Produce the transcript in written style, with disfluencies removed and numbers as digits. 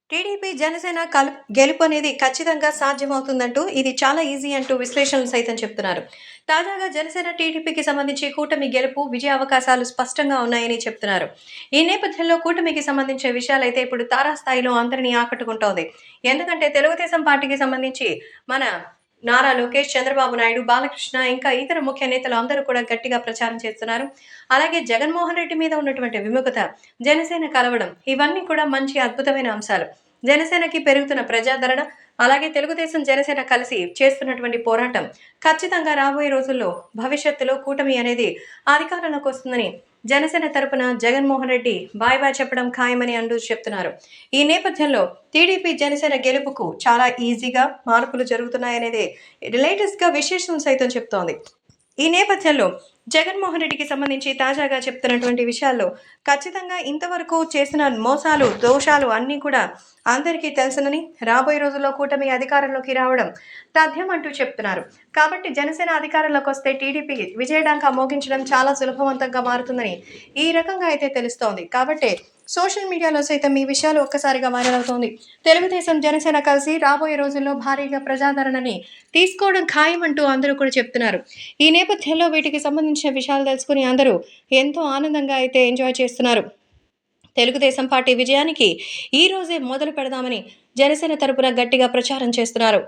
TDP, Janasena గెలుపు అనేది ఖచ్చితంగా సాధ్యమవుతుందంటూ, ఇది చాలా ఈజీ అంటూ విశ్లేషణలు సైతం చెప్తున్నారు. తాజాగా జనసేన, టీడీపీకి సంబంధించి కూటమి గెలుపు, విజయ అవకాశాలు స్పష్టంగా ఉన్నాయని చెప్తున్నారు. ఈ నేపథ్యంలో కూటమికి సంబంధించిన విషయాలైతే ఇప్పుడు తారాస్థాయిలో అందరినీ ఆకట్టుకుంటోంది. ఎందుకంటే తెలుగుదేశం పార్టీకి సంబంధించి మన నారా లోకేష్, చంద్రబాబు నాయుడు, బాలకృష్ణ ఇంకా ఇతర ముఖ్య నేతలు అందరూ కూడా గట్టిగా ప్రచారం చేస్తున్నారు. అలాగే జగన్మోహన్ రెడ్డి మీద ఉన్నటువంటి విముఖత, జనసేన కలవడం ఇవన్నీ కూడా మంచి అద్భుతమైన అంశాలు. జనసేనకి పెరుగుతున్న ప్రజాదరణ, అలాగే తెలుగుదేశం, జనసేన కలిసి చేస్తున్నటువంటి పోరాటం ఖచ్చితంగా రాబోయే రోజుల్లో భవిష్యత్తులో కూటమి అనేది అధికారంలోకి వస్తుందని జనసేన తరపున జగన్మోహన్ రెడ్డి బాయ్ బాయ్ చెప్పడం ఖాయమని చెప్తున్నారు. ఈ నేపథ్యంలో టీడీపీ, జనసేన గెలుపుకు చాలా ఈజీగా మార్పులు జరుగుతున్నాయనేది లేటెస్ట్‌గా విశ్లేషణ సైతం చెప్తోంది. ఈ నేపథ్యంలో జగన్మోహన్ రెడ్డికి సంబంధించి తాజాగా చెప్తున్నటువంటి విషయాల్లో ఖచ్చితంగా ఇంతవరకు చేసిన మోసాలు, దోషాలు అన్నీ కూడా అందరికీ తెలుసునని, రాబోయే రోజుల్లో కూటమి అధికారంలోకి రావడం తథ్యం అంటూ చెప్తున్నారు. కాబట్టి జనసేన అధికారంలోకి వస్తే టీడీపీ విజయఢంకా మోగించడం చాలా సులభవంతంగా మారుతుందని ఈ రకంగా అయితే తెలుస్తోంది. కాబట్టి సోషల్ మీడియాలో సైతం ఈ విషయాలు ఒక్కసారిగా వైరల్ అవుతోంది. తెలుగుదేశం, జనసేన కలిసి రాబోయే రోజుల్లో భారీగా ప్రజాదరణని తీసుకోవడం ఖాయమంటూ అందరూ కూడా చెప్తున్నారు. ఈ నేపథ్యంలో వీటికి సంబంధించిన విషయాలు తెలుసుకుని అందరూ ఎంతో ఆనందంగా అయితే ఎంజాయ్ చేస్తున్నారు. తెలుగుదేశం పార్టీ విజయానికి ఈ రోజే మొదలు పెడదామని జనసేన తరపున గట్టిగా ప్రచారం చేస్తున్నారు.